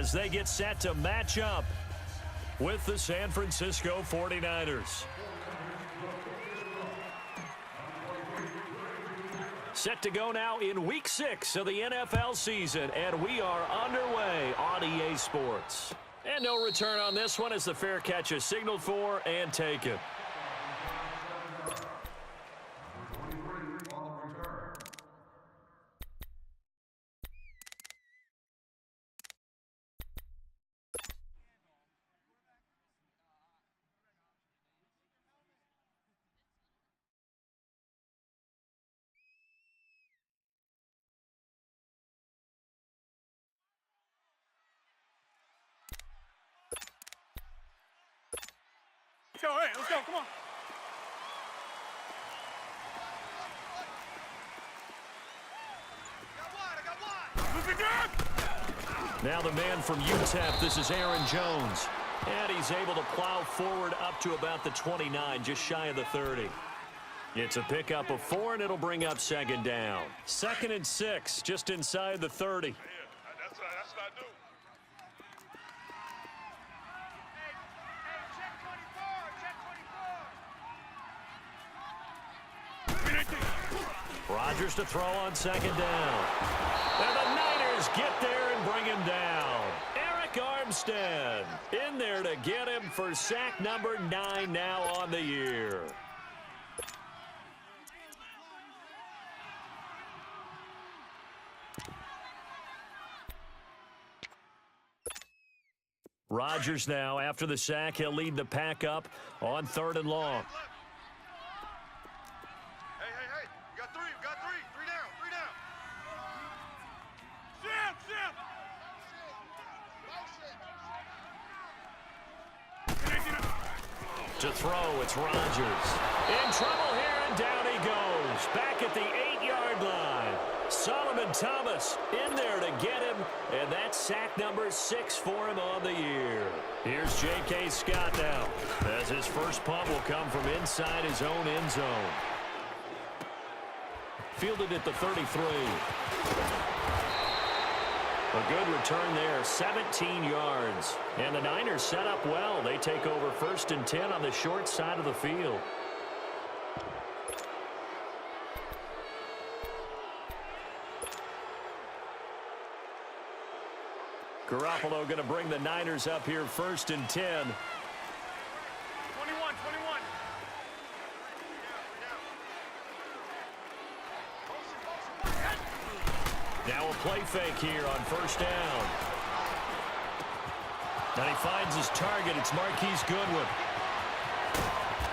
as they get set to match up with the San Francisco 49ers. Set to go now in Week 6 of the NFL season, and we are underway on EA Sports. And no return on this one as the fair catch is signaled for and taken. Let's go, hey, let's go, come on. Now the man from UTEP, this is Aaron Jones. And he's able to plow forward up to about the 29, just shy of the 30. It's a pickup of 4, and it'll bring up second down. 2nd and 6, just inside the 30. Yeah, that's what I do. Rodgers to throw on 2nd down. And the Niners get there and bring him down. Eric Armstead in there to get him for sack number 9 now on the year. Rodgers now, after the sack, he'll lead the pack up on 3rd and long. Hey, you got three down. To throw, it's Rodgers. In trouble here, and down he goes. Back at the 8-yard line. Solomon Thomas in there to get him, and that's sack number 6 for him on the year. Here's J.K. Scott now, as his first punt will come from inside his own end zone. Fielded at the 33. A good return there, 17 yards. And the Niners set up well. They take over 1st and 10 on the short side of the field. Garoppolo going to bring the Niners up here 1st and 10. 21. Now a play fake here on 1st down. Now he finds his target. It's Marquise Goodwin.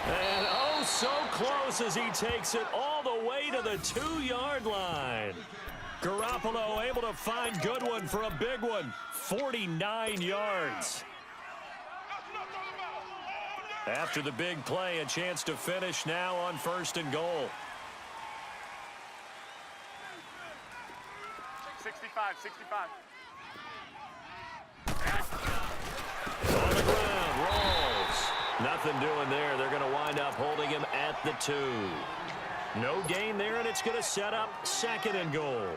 And oh, so close as he takes it all the way to the 2-yard line. Garoppolo able to find Goodwin for a big one. 49 yards. After the big play, a chance to finish now on 1st and goal. 65. On the ground, rolls. Nothing doing there. They're going to wind up holding him at the 2. No gain there, and it's going to set up 2nd and goal.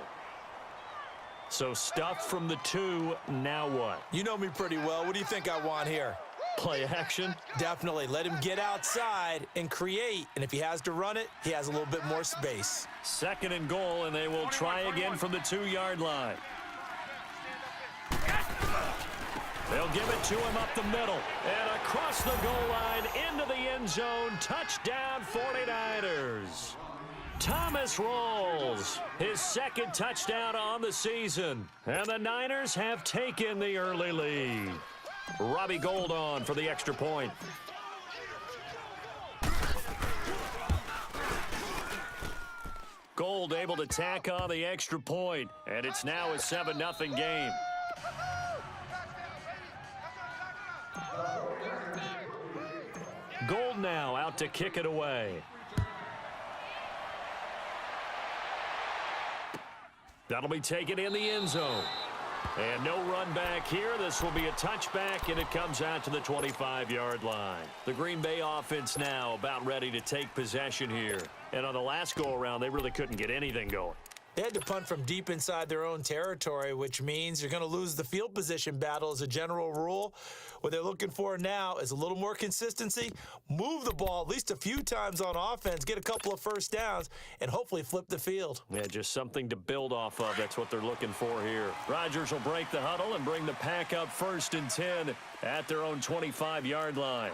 So stuffed from the 2, now what? You know me pretty well. What do you think I want here? Play action? Definitely. Let him get outside and create. And if he has to run it, he has a little bit more space. 2nd and goal, and they will try again from the 2-yard line. They'll give it to him up the middle. And across the goal line into the end zone. Touchdown 49ers. Thomas rolls. His 2nd touchdown on the season. And the Niners have taken the early lead. Robbie Gould on for the extra point. Gould able to tack on the extra point, and it's now a 7-0 game. Gould now out to kick it away. That'll be taken in the end zone. And no run back here. This will be a touchback, and it comes out to the 25-yard line. The Green Bay offense now about ready to take possession here. And on the last go-around, they really couldn't get anything going. They had to punt from deep inside their own territory, which means you're going to lose the field position battle as a general rule. What they're looking for now is a little more consistency, move the ball at least a few times on offense, get a couple of first downs, and hopefully flip the field. Yeah, just something to build off of. That's what they're looking for here. Rodgers will break the huddle and bring the pack up 1st and 10 at their own 25-yard line.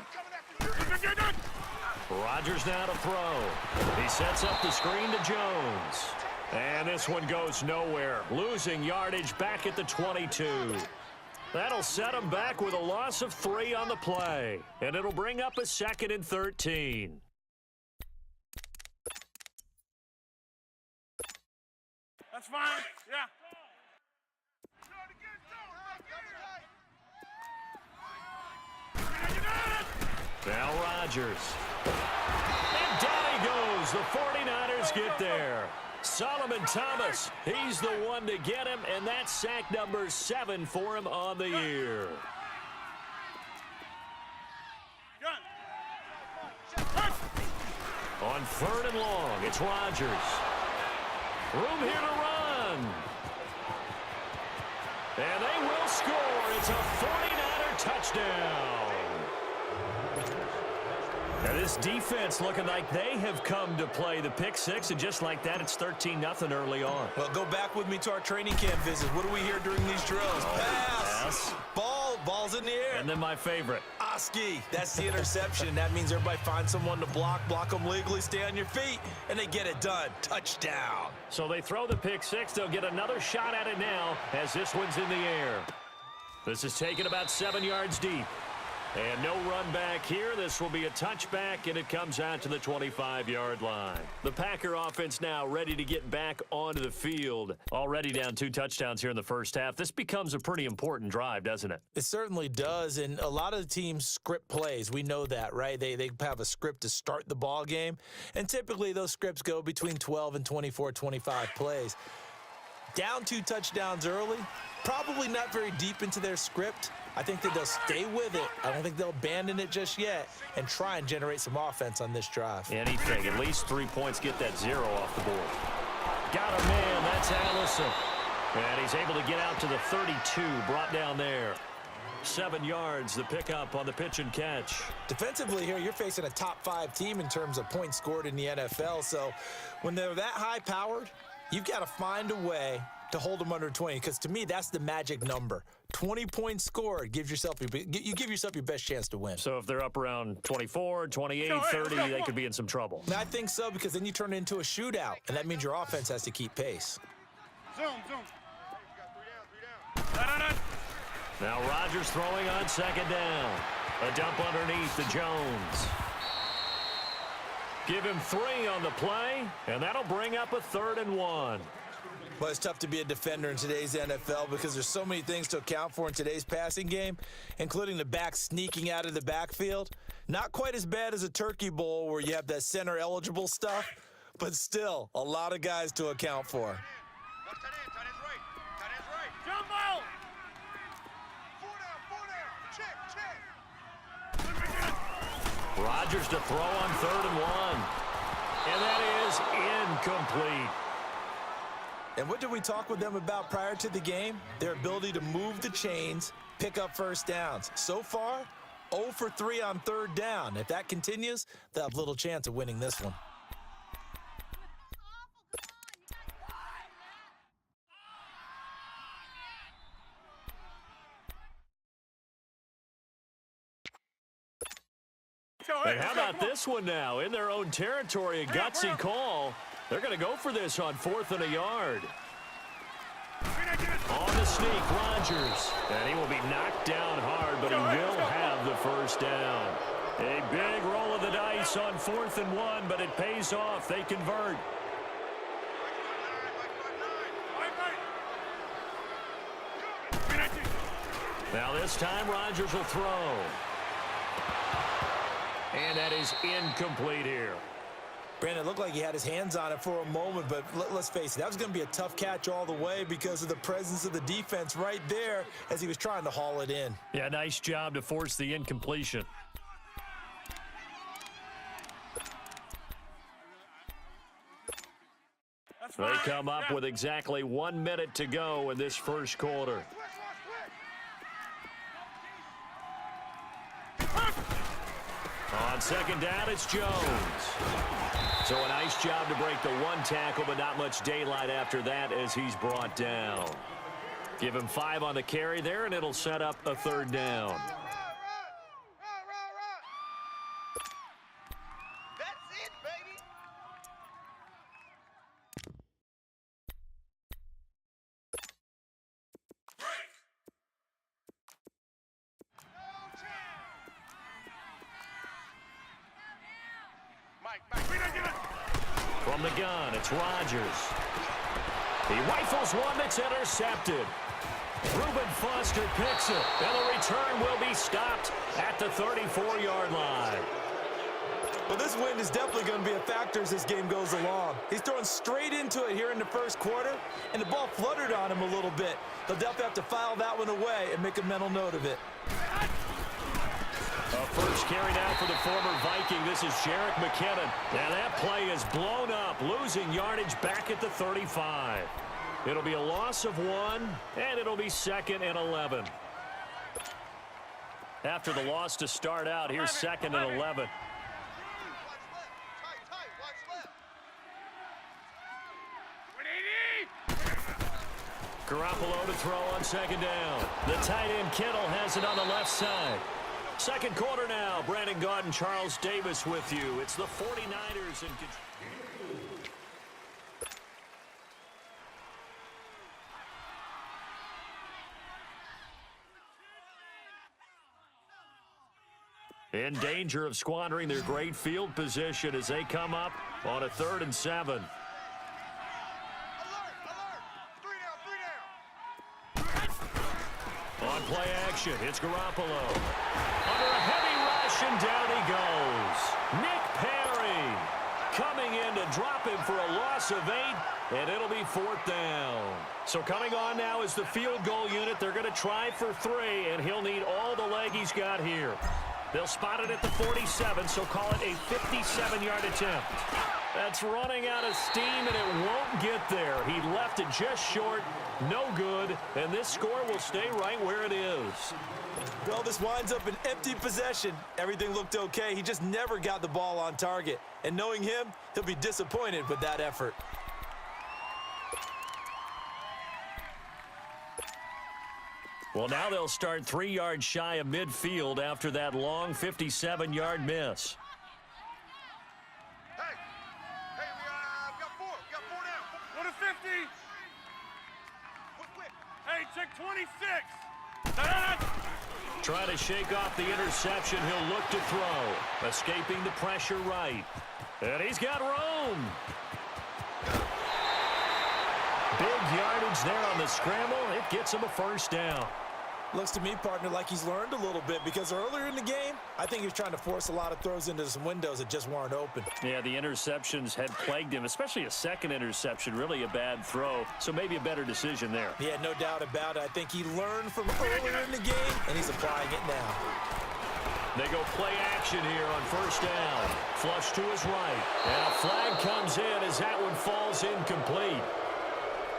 Rodgers now to throw. He sets up the screen to Jones. And this one goes nowhere. Losing yardage back at the 22. That'll set him back with a loss of 3 on the play. And it'll bring up a 2nd and 13. That's fine. Yeah. Now Rodgers. And down he goes. The 49ers get there. Solomon Thomas, he's the one to get him, and that's sack number 7 for him on the year. On 3rd and long, it's Rodgers. Room here to run. And they will score. It's a 49er touchdown. Now this defense looking like they have come to play the pick six, and just like that, it's 13-0 early on. Well, go back with me to our training camp visit. What do we hear during these drills? Pass. Ball's in the air. And then my favorite. Oski, that's the interception. That means everybody finds someone to block them legally, stay on your feet, and they get it done. Touchdown. So they throw the pick six. They'll get another shot at it now as this one's in the air. This is taken about 7 yards deep. And no run back here. This will be a touchback, and it comes out to the 25-yard line. The Packer offense now ready to get back onto the field. Already down 2 touchdowns here in the first half. This becomes a pretty important drive, doesn't it? It certainly does, and a lot of the teams script plays. We know that, right? They have a script to start the ball game, and typically those scripts go between 12 and 24, 25 plays. Down 2 touchdowns early, probably not very deep into their script. I think that they'll stay with it. I don't think they'll abandon it just yet and try and generate some offense on this drive. Anything. At least 3 points, get that 0 off the board. Got a man. That's Allison. And he's able to get out to the 32, brought down there. 7 yards, the pickup on the pitch and catch. Defensively here, you're facing a top 5 team in terms of points scored in the NFL. So when they're that high-powered, you've got to find a way to hold them under 20, because to me, that's the magic number. 20 points scored, you give yourself your best chance to win. So if they're up around 24, 28, 30, they could be in some trouble. And I think so, because then you turn it into a shootout, and that means your offense has to keep pace. Zoom. Down. Now Rodgers throwing on 2nd down. A dump underneath to Jones. Give him 3 on the play, and that'll bring up a 3rd and 1. Well, it's tough to be a defender in today's NFL because there's so many things to account for in today's passing game, including the back sneaking out of the backfield. Not quite as bad as a turkey bowl where you have that center-eligible stuff, but still a lot of guys to account for. Tight end's right. Jump ball. 4 down. Check. Rodgers to throw on 3rd and 1. And that is incomplete. And what did we talk with them about prior to the game? Their ability to move the chains, pick up first downs. So far, 0 for 3 on 3rd down. If that continues, they'll have little chance of winning this one. And how about this one now? In their own territory, a gutsy call. They're going to go for this on 4th and a yard. On the sneak, Rodgers. And he will be knocked down hard, but he will have the first down. A big roll of the dice on 4th and 1, but it pays off. They convert. Now this time, Rodgers will throw. And that is incomplete here. Brandon, it looked like he had his hands on it for a moment, but let's face it, that was going to be a tough catch all the way because of the presence of the defense right there as he was trying to haul it in. Yeah, nice job to force the incompletion. They come up with exactly 1 minute to go in this first quarter. On second down, it's Jones. So a nice job to break the one tackle, but not much daylight after that as he's brought down. Give him 5 on the carry there, and it'll set up a third down. That's it, baby. Mike, get it. From the gun, it's Rodgers. He rifles one that's intercepted. Reuben Foster picks it, and the return will be stopped at the 34-yard line. Well, this wind is definitely going to be a factor as this game goes along. He's throwing straight into it here in the first quarter, and the ball fluttered on him a little bit. He'll definitely have to file that one away and make a mental note of it. A first carry now for the former Viking. This is Jerick McKinnon. Now that play is blown up, losing yardage back at the 35. It'll be a loss of 1, and it'll be 2nd and 11. After the loss to start out, here's 2nd and 11. Garoppolo to throw on second down. The tight end Kittle has it on the left side. Second quarter now. Brandon Gaudin, Charles Davis with you. It's the 49ers in control. In danger of squandering their great field position as they come up on a 3rd and 7. Alert! 3 down. On play action, it's Garoppolo. Under a heavy rush, and down he goes. Nick Perry coming in to drop him for a loss of 8, and it'll be 4th down. So coming on now is the field goal unit. They're going to try for 3, and he'll need all the leg he's got here. They'll spot it at the 47, so call it a 57-yard attempt. That's running out of steam, and it won't get there. He left it just short, no good, and this score will stay right where it is. Well, this winds up an empty possession. Everything looked okay. He just never got the ball on target. And knowing him, he'll be disappointed with that effort. Well, now they'll start 3 yards shy of midfield after that long 57-yard miss. Hey, we got 4. We got 4 down. Go to 50. Quick. Hey, check 26. Trying to shake off the interception. He'll look to throw. Escaping the pressure right. And he's got room. Big yardage there on the scramble. It gets him a first down. Looks to me, partner, like he's learned a little bit because earlier in the game, I think he was trying to force a lot of throws into some windows that just weren't open. Yeah, the interceptions had plagued him, especially a second interception, really a bad throw. So maybe a better decision there. Yeah, no doubt about it. I think he learned from earlier in the game, and he's applying it now. They go play action here on first down. Flush to his right. And a flag comes in as that one falls incomplete.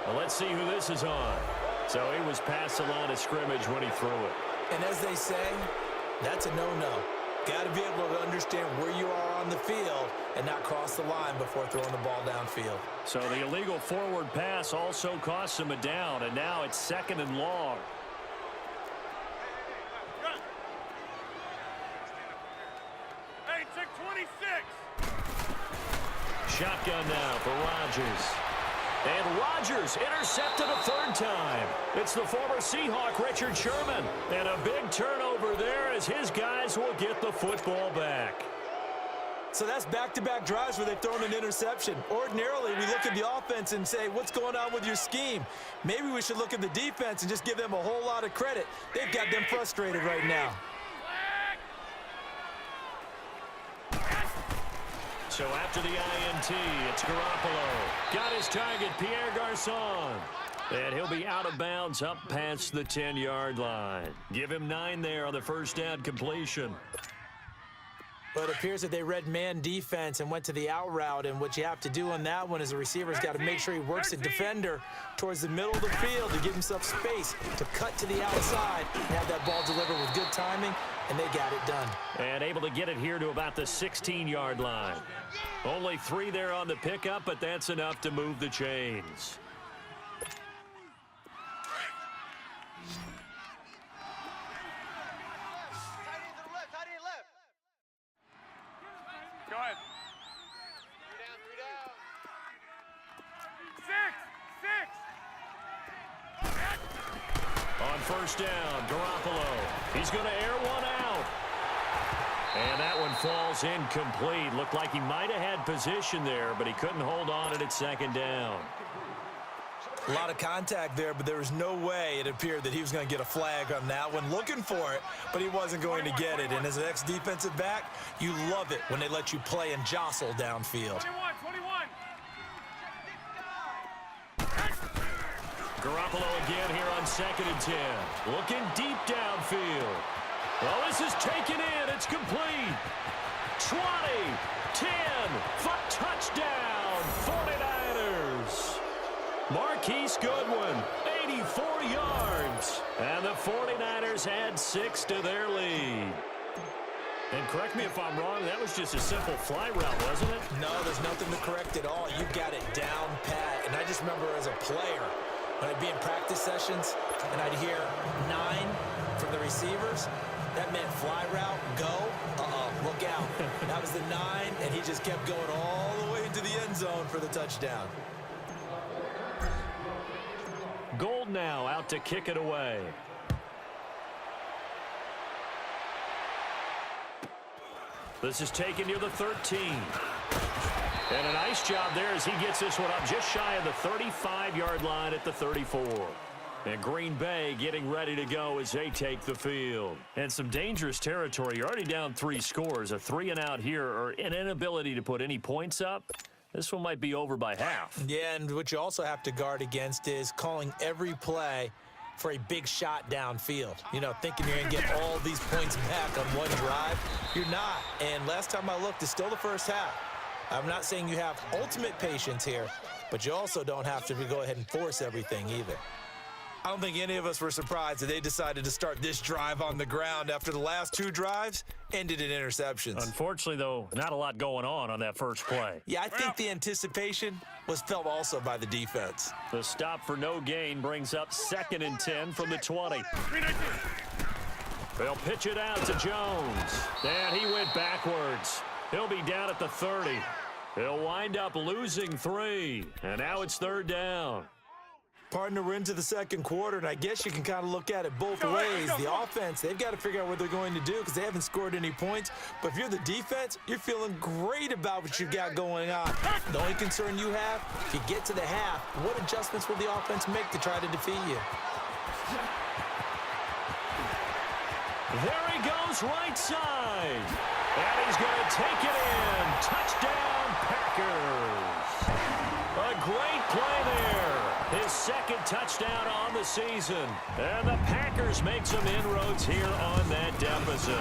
Well, let's see who this is on. So he was past the line of scrimmage when he threw it. And as they say, that's a no-no. Got to be able to understand where you are on the field and not cross the line before throwing the ball downfield. So the illegal forward pass also costs him a down, and now it's 2nd and long. Hey, check 26. Shotgun now for Rodgers. And Rodgers intercepted a 3rd time. It's the former Seahawk, Richard Sherman. And a big turnover there as his guys will get the football back. So that's back-to-back drives where they've thrown an interception. Ordinarily, we look at the offense and say, what's going on with your scheme? Maybe we should look at the defense and just give them a whole lot of credit. They've got them frustrated right now. So after the INT, it's Garoppolo. Got his target, Pierre Garçon. And he'll be out of bounds up past the 10-yard line. Give him 9 there on the first down completion. But it appears that they read man defense and went to the out route, and what you have to do on that one is the receiver's got to make sure he works the defender towards the middle of the field to give himself space to cut to the outside and have that ball delivered with good timing, and they got it done. And able to get it here to about the 16-yard line. Only 3 there on the pickup, but that's enough to move the chains. Go ahead. 3 down. 6. On first down, Garoppolo. He's going to air one out. And that one falls incomplete. Looked like he might have had position there, but he couldn't hold on at second down. A lot of contact there, but there was no way it appeared that he was going to get a flag on that one. Looking for it, but he wasn't going to get it. And as an ex-defensive back, you love it when they let you play and jostle downfield. 21. Garoppolo again here on 2nd and 10. Looking deep downfield. Well, this is taken in. It's complete. 20, 10, touchdown, 49ers. Marquise Goodwin, 84 yards. And the 49ers add 6 to their lead. And correct me if I'm wrong, that was just a simple fly route, wasn't it? No, there's nothing to correct at all. You got it down pat. And I just remember as a player, when I'd be in practice sessions and I'd hear 9 from the receivers, that meant fly route, go, look out. That was the 9, and he just kept going all the way into the end zone for the touchdown. Gold now out to kick it away. This is taken near the 13. And a nice job there as he gets this one up just shy of the 35-yard line at the 34. And Green Bay getting ready to go as they take the field. And some dangerous territory. You're already down 3 scores. A 3-and-out here or an inability to put any points up. This one might be over by half. Yeah, and what you also have to guard against is calling every play for a big shot downfield. You know, thinking you're going to get all these points back on one drive. You're not. And last time I looked, it's still the first half. I'm not saying you have ultimate patience here, but you also don't have to go ahead and force everything either. I don't think any of us were surprised that they decided to start this drive on the ground after the last 2 drives ended in interceptions. Unfortunately, though, not a lot going on that first play. Yeah, I think the anticipation was felt also by the defense. The stop for no gain brings up 2nd and 10 from the 20. They'll pitch it out to Jones. And he went backwards. He'll be down at the 30. He'll wind up losing 3. And now it's 3rd down. Partner, we're into the second quarter, and I guess you can kind of look at it both ways. The offense, they've got to figure out what they're going to do because they haven't scored any points. But if you're the defense, you're feeling great about what you've got going on. The only concern you have, if you get to the half, what adjustments will the offense make to try to defeat you? There he goes right side. And he's going to take it in. Touchdown, Packers. A great play there. His 2nd touchdown on the season. And the Packers make some inroads here on that deficit.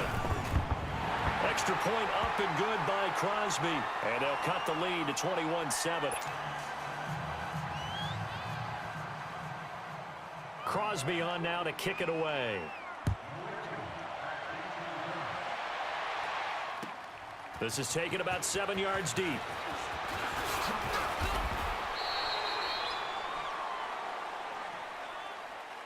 Extra point up and good by Crosby. And they'll cut the lead to 21-7. Crosby on now to kick it away. This is taken about 7 yards deep.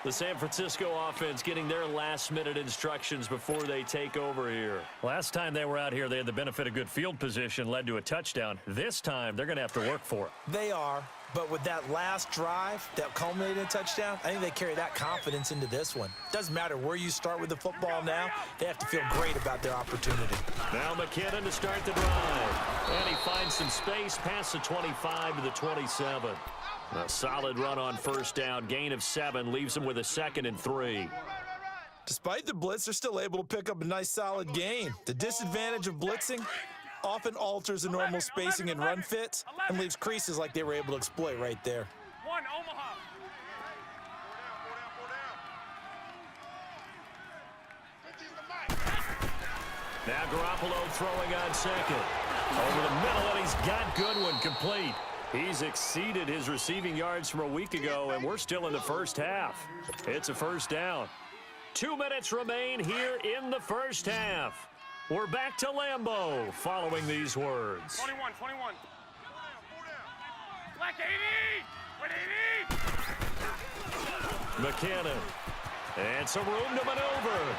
The San Francisco offense getting their last-minute instructions before they take over here. Last time they were out here, they had the benefit of good field position, led to a touchdown. This time, they're going to have to work for it. They are, but with that last drive that culminated in a touchdown, I think they carry that confidence into this one. Doesn't matter where you start with the football now, they have to feel great about their opportunity. Now McKinnon to start the drive. And he finds some space past the 25 to the 27. A solid run on first down, gain of 7, leaves him with a 2nd and 3. Despite the blitz, they're still able to pick up a nice solid gain. The disadvantage of blitzing often alters the normal spacing and run fits and leaves creases like they were able to exploit right there. 1, Omaha. 4 down. Now Garoppolo throwing on second. Over the middle, and he's got Goodwin complete. He's exceeded his receiving yards from a week ago, and we're still in the first half. It's a first down. 2 minutes remain here in the first half. We're back to Lambeau following these words. 21. Black 80! With 80! McKinnon. And some room to maneuver.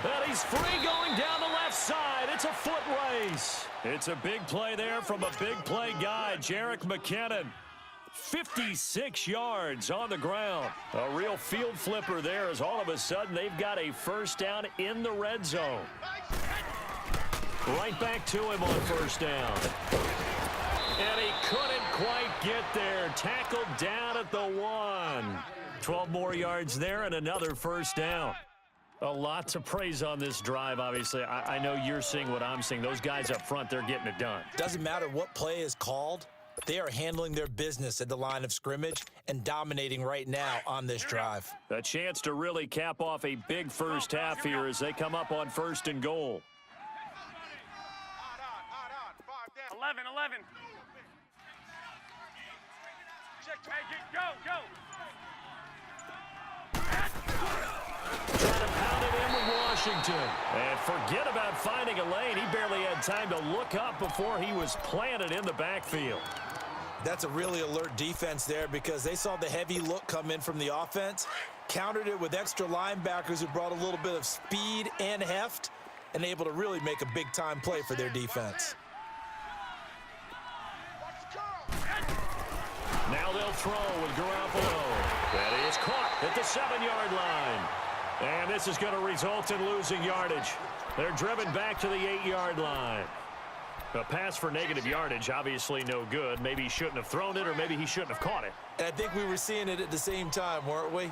And he's free going down the left side. It's a foot race. It's a big play there from a big play guy, Jerick McKinnon. 56 yards on the ground. A real field flipper there as all of a sudden they've got a first down in the red zone. Right back to him on first down. And he couldn't quite get there. Tackled down at the 1. 12 more yards there and another first down. A lot to praise on this drive, obviously. I know you're seeing what I'm seeing. Those guys up front, they're getting it done. Doesn't matter what play is called. They are handling their business at the line of scrimmage and dominating right now on this drive. A chance to really cap off a big first half here as they come up on 1st and goal. 11. Make it go! Trying to pound it in with Washington. And forget about finding a lane. He barely had time to look up before he was planted in the backfield. That's a really alert defense there because they saw the heavy look come in from the offense, countered it with extra linebackers who brought a little bit of speed and heft, and able to really make a big-time play for their defense. Now they'll throw with Garoppolo. That is caught at the 7-yard line. And this is going to result in losing yardage. They're driven back to the 8-yard line. A pass for negative yardage, obviously no good. Maybe he shouldn't have thrown it, or maybe he shouldn't have caught it. And I think we were seeing it at the same time, weren't we?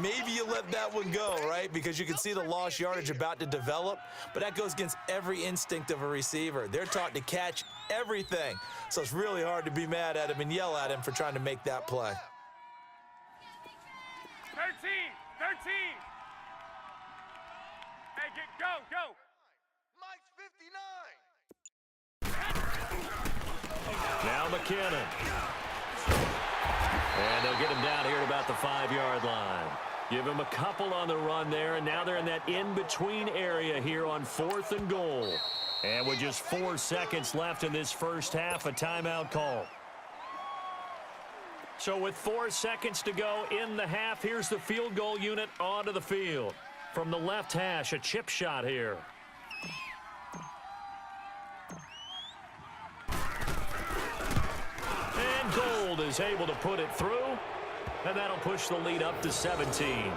Maybe you let that one go, right? Because you can see the lost yardage about to develop, but that goes against every instinct of a receiver. They're taught to catch everything. So it's really hard to be mad at him and yell at him for trying to make that play. 13! Make it go! Mike's 59. Now McKinnon. And they'll get him down here at about the 5-yard line. Give him a couple on the run there, and now they're in that in-between area here on 4th and goal. And with just 4 seconds left in this first half, a timeout call. So with 4 seconds to go in the half, here's the field goal unit onto the field. From the left hash, a chip shot here. And Gold is able to put it through, and that'll push the lead up to 17.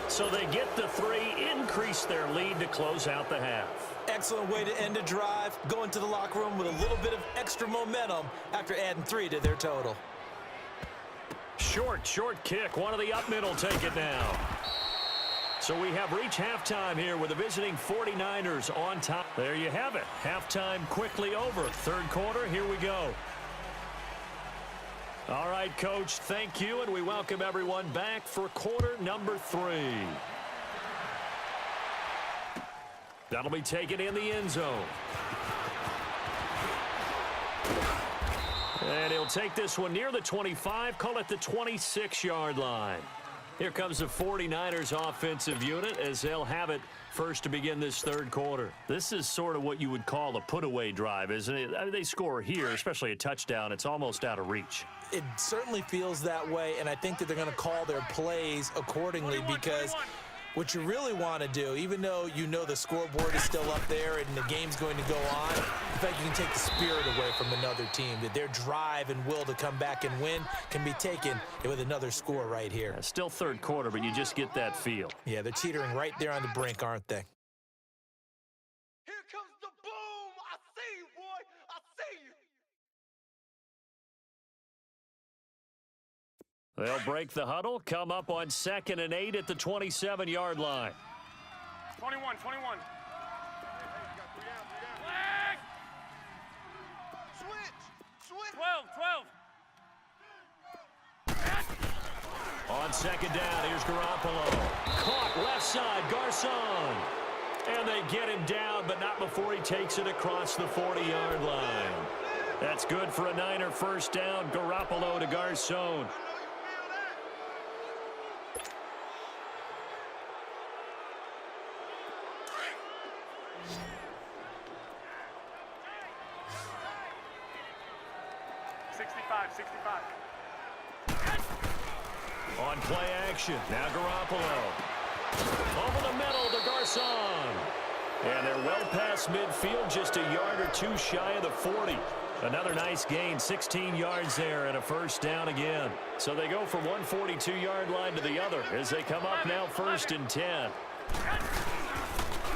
So they get the 3, increase their lead to close out the half. Excellent way to end a drive, go into the locker room with a little bit of extra momentum after adding 3 to their total. Short kick. One of the up middle take it now. So we have reached halftime here with the visiting 49ers on top. There you have it. Halftime quickly over. 3rd quarter, here we go. All right, Coach, thank you, and we welcome everyone back for quarter number 3. That'll be taken in the end zone. And he'll take this one near the 25, call it the 26-yard line. Here comes the 49ers offensive unit as they'll have it first to begin this 3rd quarter. This is sort of what you would call a put-away drive, isn't it? I mean, they score here, especially a touchdown. It's almost out of reach. It certainly feels that way, and I think that they're going to call their plays accordingly because what you really want to do, even though you know the scoreboard is still up there and the game's going to go on, in fact, you can take the spirit away from another team, that their drive and will to come back and win can be taken with another score right here. Yeah, still 3rd quarter, but you just get that feel. Yeah, they're teetering right there on the brink, aren't they? Here comes the boom. I see you, boy. I see you. They'll break the huddle, come up on 2nd and 8 at the 27-yard line. 21. Flag. Switch. 12. On second down, here's Garoppolo. Caught left side, Garcon. And they get him down, but not before he takes it across the 40-yard line. That's good for a Niner first down. Garoppolo to Garcon. On play action, now Garoppolo. Over the middle to Garcon. And they're well past midfield, just a yard or two shy of the 40. Another nice gain, 16 yards there and a first down again. So they go from one 42-yard line to the other as they come up now 1st and 10.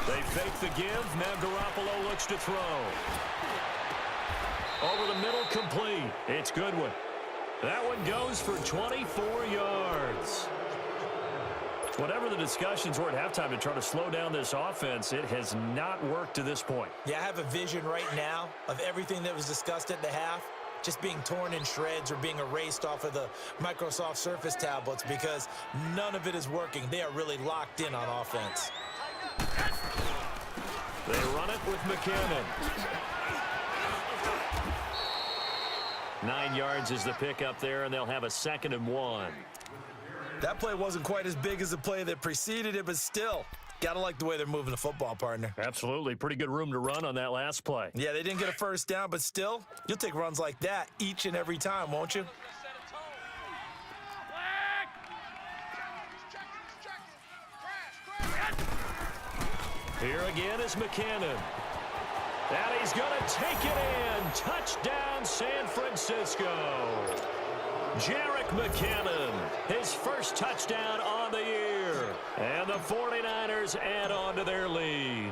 They fake the give. Now Garoppolo looks to throw. Over the middle, complete. It's Goodwin. That one goes for 24 yards. Whatever the discussions were at halftime to try to slow down this offense, it has not worked to this point. Yeah, I have a vision right now of everything that was discussed at the half just being torn in shreds or being erased off of the Microsoft Surface tablets because none of it is working. They are really locked in on offense. They run it with McKinnon. 9 yards is the pickup there, and they'll have a 2nd and 1. That play wasn't quite as big as the play that preceded it, but still, got to like the way they're moving the football, partner. Absolutely. Pretty good room to run on that last play. Yeah, they didn't get a first down, but still, you'll take runs like that each and every time, won't you? Here again is McKinnon. And he's going to take it in. Touchdown, San Francisco. Jerick McKinnon, his first touchdown on the year. And the 49ers add on to their lead.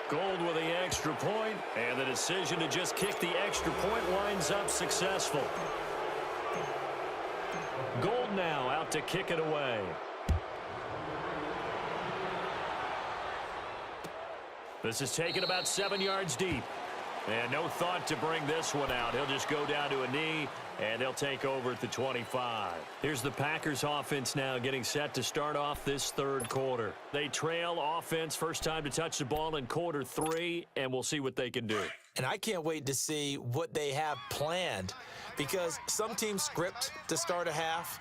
Gold with the extra point, and the decision to just kick the extra point winds up successful. Gold now out to kick it away. This is taken about 7 yards deep. And no thought to bring this one out. He'll just go down to a knee, and they'll take over at the 25. Here's the Packers offense now getting set to start off this 3rd quarter. They trail offense, first time to touch the ball in quarter 3, and we'll see what they can do. And I can't wait to see what they have planned because some teams script to start a half.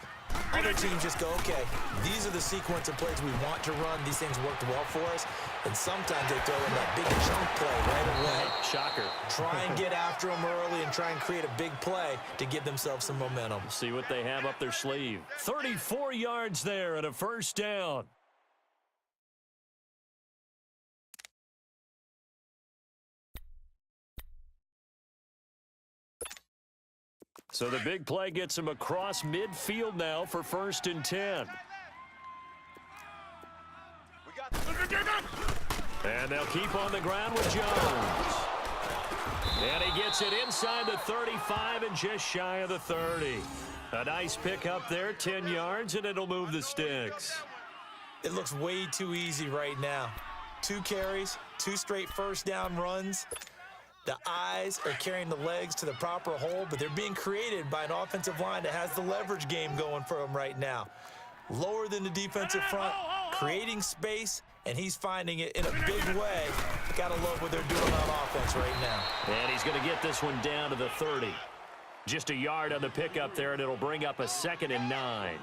Other teams just go, okay, these are the sequence of plays we want to run. These things worked well for us. And sometimes they throw in that big chunk play right away. Shocker. Try and get after them early and try and create a big play to give themselves some momentum. See what they have up their sleeve. 34 yards there and a first down. So the big play gets him across midfield now for 1st and 10. And they'll keep on the ground with Jones. And he gets it inside the 35 and just shy of the 30. A nice pick up there, 10 yards, and it'll move the sticks. It looks way too easy right now. 2 carries, 2 straight first down runs. The eyes are carrying the legs to the proper hole, but they're being created by an offensive line that has the leverage game going for them right now. Lower than the defensive front, creating space, and he's finding it in a big way. Gotta love what they're doing on offense right now. And he's going to get this one down to the 30. Just a yard on the pickup there, and it'll bring up a 2nd and 9.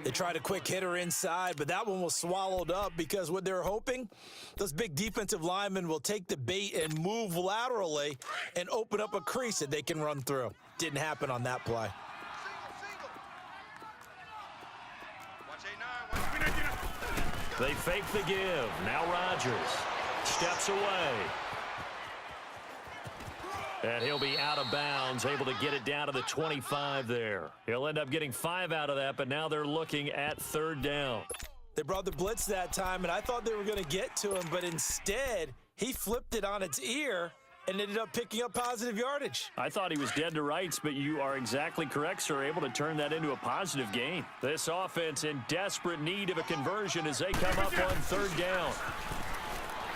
They tried a quick hitter inside, but that one was swallowed up because what they're hoping, those big defensive linemen will take the bait and move laterally and open up a crease that they can run through. Didn't happen on that play. They fake the give. Now Rodgers steps away. And he'll be out of bounds, able to get it down to the 25 there. He'll end up getting 5 out of that, but now they're looking at 3rd down. They brought the blitz that time, and I thought they were going to get to him, but instead, he flipped it on its ear and ended up picking up positive yardage. I thought he was dead to rights, but you are exactly correct, sir, able to turn that into a positive gain. This offense in desperate need of a conversion as they come up on 3rd down.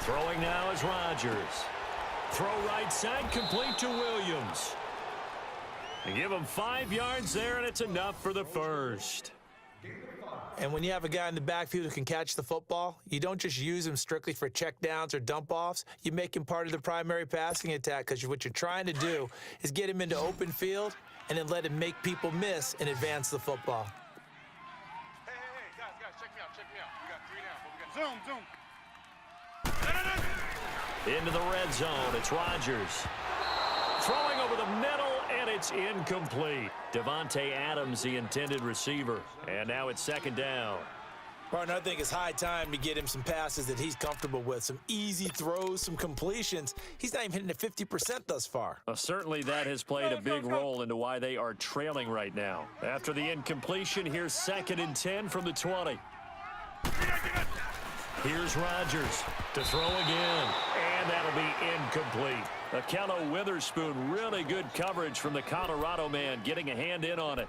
Throwing now is Rodgers. Throw right side, complete to Williams. They give him 5 yards there, and it's enough for the first. And when you have a guy in the backfield who can catch the football, you don't just use him strictly for checkdowns or dump-offs. You make him part of the primary passing attack, because what you're trying to do is get him into open field and then let him make people miss and advance the football. Hey, guys, check me out. We got 3 now, but we got zoom. Into the red zone, it's Rodgers. Throwing over the middle, and it's incomplete. Devontae Adams, the intended receiver. And now it's second down. Partner, I think it's high time to get him some passes that he's comfortable with, some easy throws, some completions. He's not even hitting at 50% thus far. Certainly that has played a big role into why they are trailing right now. After the incompletion, here's 2nd and 10 from the 20. Here's Rodgers to throw again, and that'll be incomplete. Akello Witherspoon, really good coverage from the Colorado man, getting a hand in on it.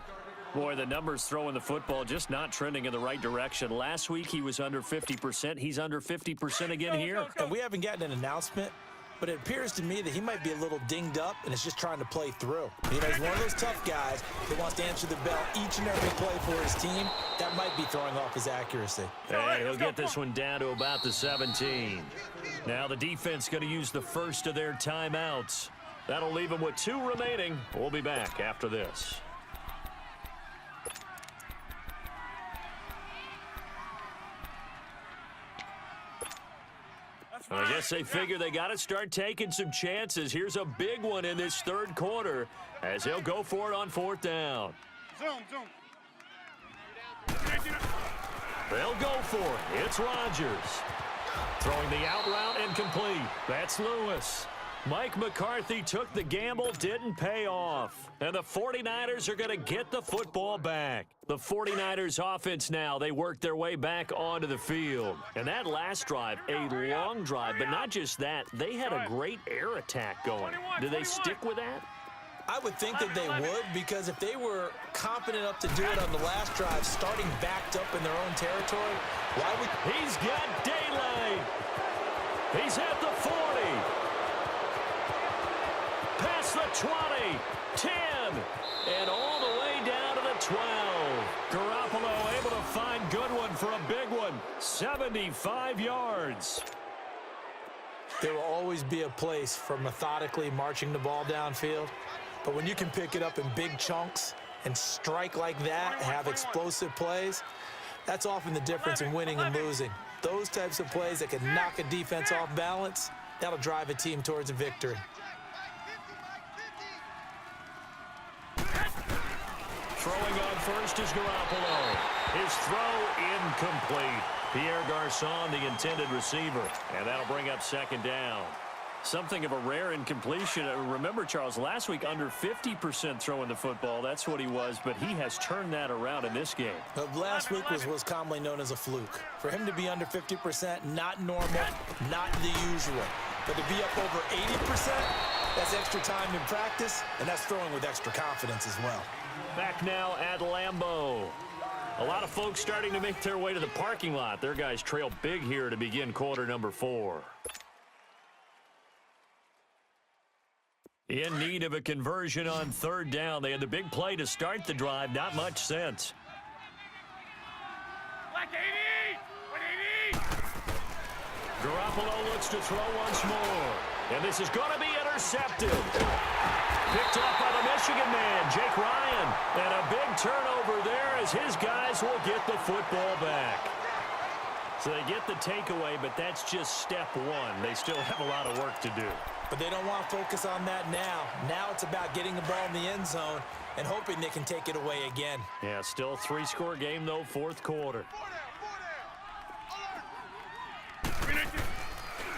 Boy, the numbers throwing the football just not trending in the right direction. Last week he was under 50%. He's under 50% again here. And we haven't gotten an announcement, but it appears to me that he might be a little dinged up and is just trying to play through. You know, he's one of those tough guys that wants to answer the bell each and every play for his team. That might be throwing off his accuracy. And he'll get this one down to about the 17. Now the defense going to use the first of their timeouts. That'll leave them with 2 remaining. We'll be back after this. I guess they figure they got to start taking some chances. Here's a big one in this 3rd quarter as they'll go for it on 4th down. Zoom. They'll go for it. It's Rodgers. Throwing the out route incomplete. That's Lewis. Mike McCarthy took the gamble, didn't pay off. And the 49ers are going to get the football back. The 49ers offense now, they work their way back onto the field. And that last drive, a long drive, but not just that, they had a great air attack going. Do they stick with that? I would think that they would, because if they were confident enough to do it on the last drive, starting backed up in their own territory, why would... He's got daylight. He's at the 40. Past the 20, 10, and all the way down to the 12. Garoppolo able to find Goodwin for a big one, 75 yards. There will always be a place for methodically marching the ball downfield, but when you can pick it up in big chunks and strike like that and have explosive plays, that's often the difference in winning and losing. Those types of plays that can knock a defense off balance, that'll drive a team towards a victory. Throwing on first is Garoppolo. His throw incomplete. Pierre Garçon, the intended receiver. And that'll bring up 2nd down. Something of a rare incompletion. Remember, Charles, last week under 50% throwing the football. That's what he was, but he has turned that around in this game. Last week was commonly known as a fluke. For him to be under 50%, not normal, not the usual. But to be up over 80%, that's extra time in practice, and that's throwing with extra confidence as well. Back now at Lambeau. A lot of folks starting to make their way to the parking lot. Their guys trail big here to begin quarter number 4. In need of a conversion on 3rd down. They had the big play to start the drive. Not much sense. Black 80! 180! Garoppolo looks to throw once more. And this is going to be intercepted. Picked off by the Michigan man, Jake Ryan. And a big turnover there as his guys will get the football back. So they get the takeaway, but that's just step 1. They still have a lot of work to do. But they don't want to focus on that now. Now it's about getting the ball in the end zone and hoping they can take it away again. Yeah, still 3-score game, though, 4th quarter.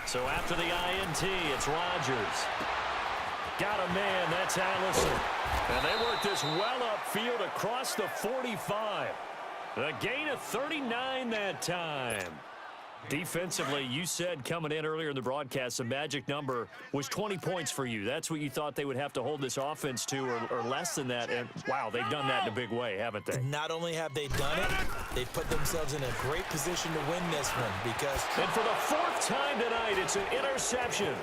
So after the INT, it's Rodgers. Got a man, that's Allison. And they work this well upfield across the 45. A gain of 39 that time. Defensively, you said coming in earlier in the broadcast, the magic number was 20 points for you. That's what you thought they would have to hold this offense to, or less than that. And, wow, they've done that in a big way, haven't they? Not only have they done it, they've put themselves in a great position to win this one because... And for the 4th time tonight, it's an interception.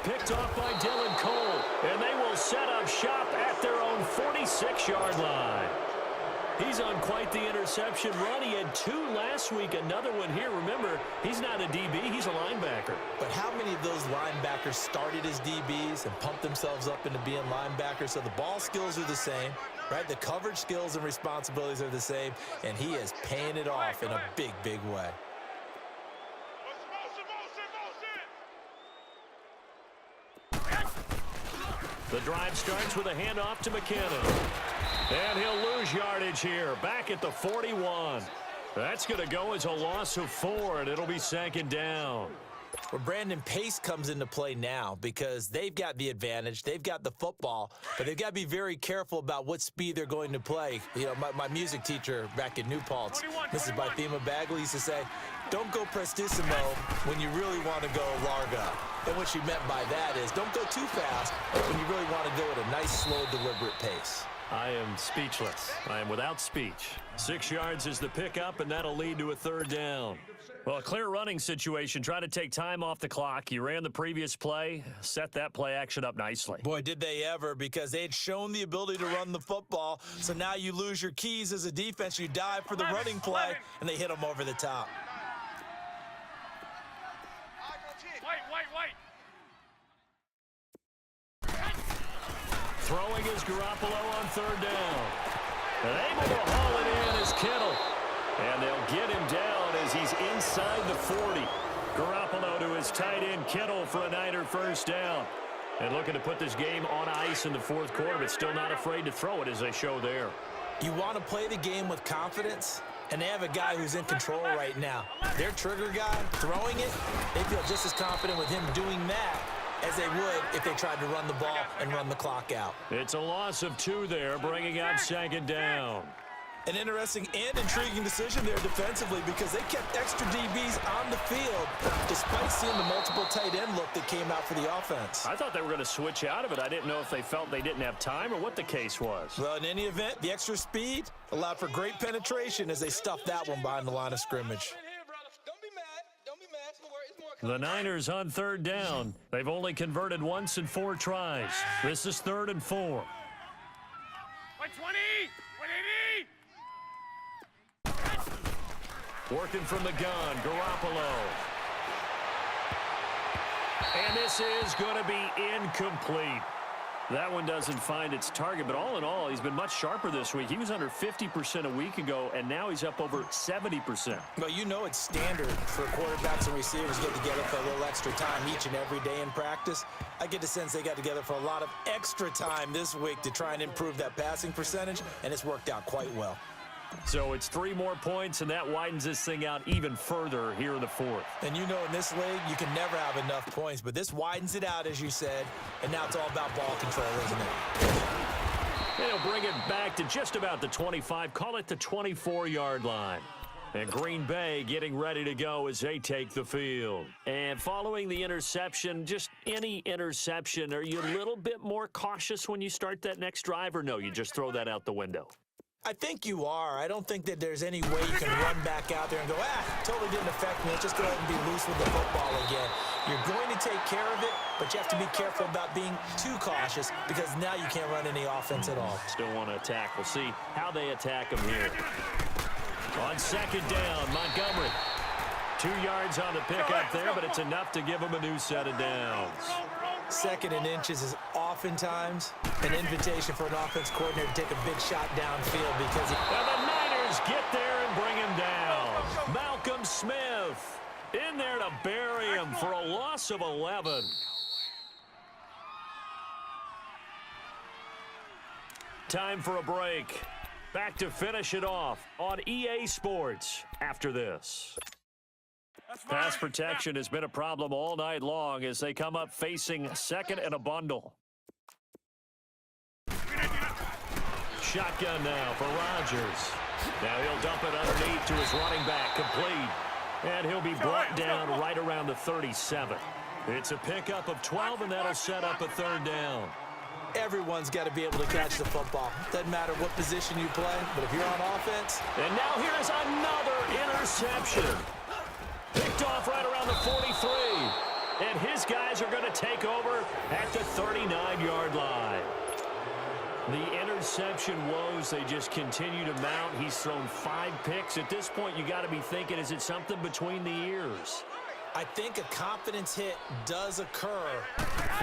Picked off by Dylan Cole, and they will set up shop at their own 46-yard line. He's on quite the interception run. He had 2 last week, another one here. Remember, he's not a DB, he's a linebacker. But how many of those linebackers started as DBs and pumped themselves up into being linebackers? So the ball skills are the same, right? The coverage skills and responsibilities are the same, and he is paying it off in a big, big way. The drive starts with a handoff to McKinnon. And he'll lose yardage here, back at the 41. That's going to go as a loss of 4, and it'll be 2nd down. Well, Brandon, pace comes into play now because they've got the advantage. They've got the football, but they've got to be very careful about what speed they're going to play. You know, my music teacher back in New Paltz, Mrs. Bythema Bagley, used to say, don't go prestissimo when you really want to go larga. And what she meant by that is don't go too fast when you really want to go at a nice, slow, deliberate pace. I am speechless. I am without speech. 6 yards is the pickup, and that'll lead to a 3rd down. Well, a clear running situation. Try to take time off the clock. You ran the previous play, set that play action up nicely. Boy, did they ever, because they had shown the ability to run the football. So now you lose your keys as a defense. You dive for the running play, and they hit them over the top. Throwing is Garoppolo on 3rd down. And able to haul it in is Kittle. And they'll get him down as he's inside the 40. Garoppolo to his tight end Kittle for a Niner 1st down. And looking to put this game on ice in the 4th quarter, but still not afraid to throw it as they show there. You want to play the game with confidence, and they have a guy who's in control right now. Their trigger guy throwing it, they feel just as confident with him doing that as they would if they tried to run the ball and run the clock out. It's a loss of 2 there, bringing up 2nd down. An interesting and intriguing decision there defensively because they kept extra DBs on the field despite seeing the multiple tight end look that came out for the offense. I thought they were going to switch out of it. I didn't know if they felt they didn't have time or what the case was. Well, in any event, the extra speed allowed for great penetration as they stuffed that one behind the line of scrimmage. The Niners on 3rd down. They've only converted once in 4 tries. This is 3rd and 4. 120! 180! Working from the gun, Garoppolo. And this is going to be incomplete. That one doesn't find its target, but all in all, he's been much sharper this week. He was under 50% a week ago, and now he's up over 70%. Well, you know it's standard for quarterbacks and receivers get together for a little extra time each and every day in practice. I get the sense they got together for a lot of extra time this week to try and improve that passing percentage, and it's worked out quite well. So it's 3 more points, and that widens this thing out even further here in the 4th. And you know in this league, you can never have enough points, but this widens it out, as you said, and now it's all about ball control, isn't it? And he'll bring it back to just about the 25, call it the 24-yard line. And Green Bay getting ready to go as they take the field. And following the interception, just any interception, are you a little bit more cautious when you start that next drive, or no, you just throw that out the window? I think you are. I don't think that there's any way you can run back out there and go, totally didn't affect me. Let's just go ahead and be loose with the football again. You're going to take care of it, but you have to be careful about being too cautious because now you can't run any offense at all. Still want to attack. We'll see how they attack him here. On 2nd down, Montgomery. 2 yards on the pickup there, but it's enough to give him a new set of downs. 2nd and inches is oftentimes an invitation for an offense coordinator to take a big shot downfield because well, the Niners get there and bring him down. Malcolm Smith in there to bury him for a loss of 11. Time for a break. Back to finish it off on EA Sports after this. Pass protection has been a problem all night long as they come up facing 2nd and a bundle. Shotgun now for Rodgers. Now he'll dump it underneath to his running back, complete. And he'll be brought down right around the 37. It's a pickup of 12, and that'll set up a 3rd down. Everyone's got to be able to catch the football. Doesn't matter what position you play, but if you're on offense. And now here's another interception. Picked off right around the 43. And his guys are going to take over at the 39-yard line. The interception woes, they just continue to mount. He's thrown 5 picks. At this point, you got to be thinking, is it something between the ears? I think a confidence hit does occur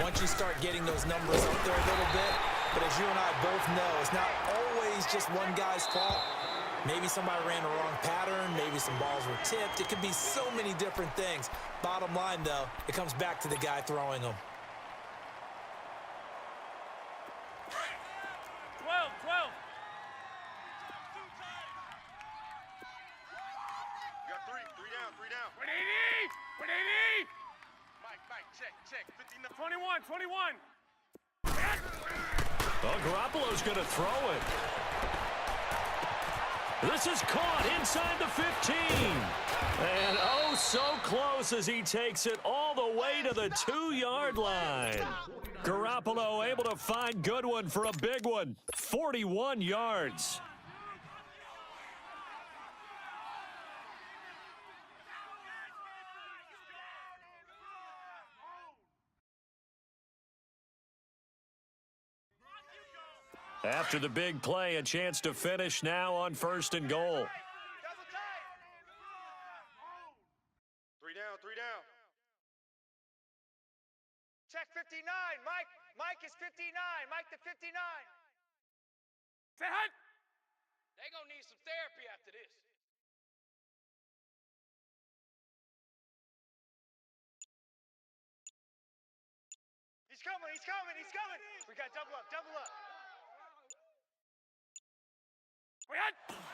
once you start getting those numbers up there a little bit. But as you and I both know, it's not always just one guy's fault. Maybe somebody ran the wrong pattern. Maybe some balls were tipped. It could be so many different things. Bottom line, though, it comes back to the guy throwing them. 12. You got 3 down. 180. Mike, check. 59. 21. Oh, Garoppolo's going to throw it. This is caught inside the 15. And oh, so close as he takes it all the way to the 2-yard line. Garoppolo able to find Goodwin for a big one. 41 yards. After the big play, a chance to finish now on 1st and goal. 3 down. Check 59, Mike. Mike is 59. Mike to 59. Say hi. They gonna need some therapy after this. He's coming. We got double up.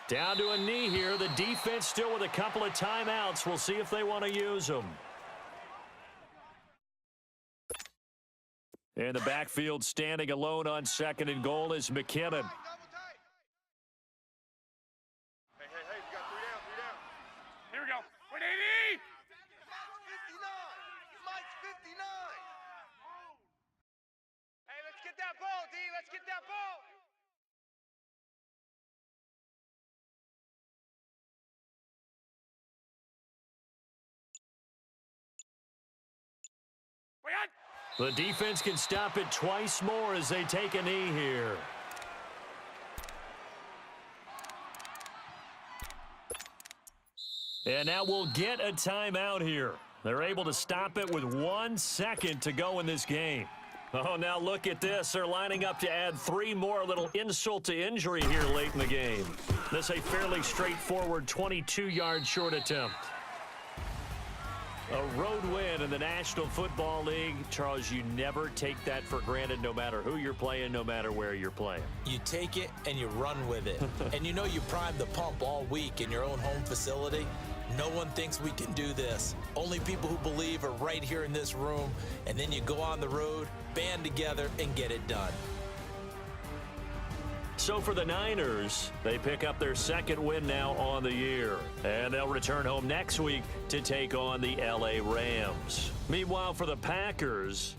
Down to a knee here. The defense still with a couple of timeouts. We'll see if they want to use them. In the backfield, standing alone on 2nd and goal is McKinnon. Hey, we got 3 down. Here we go. 180. Mike's 59. Mike's 59. Hey, let's get that ball, D. Let's get that ball. The defense can stop it twice more as they take a knee here. And now we'll get a timeout here. They're able to stop it with 1 second to go in this game. Oh, now look at this. They're lining up to add 3 more. A little insult to injury here late in the game. This a fairly straightforward 22-yard short attempt. A road win in the National Football League. Charles, you never take that for granted no matter who you're playing, no matter where you're playing. You take it and you run with it. And you know you primed the pump all week in your own home facility. No one thinks we can do this. Only people who believe are right here in this room. And then you go on the road, band together, and get it done. So for the Niners, they pick up their 2nd win now on the year. And they'll return home next week to take on the LA Rams. Meanwhile, for the Packers,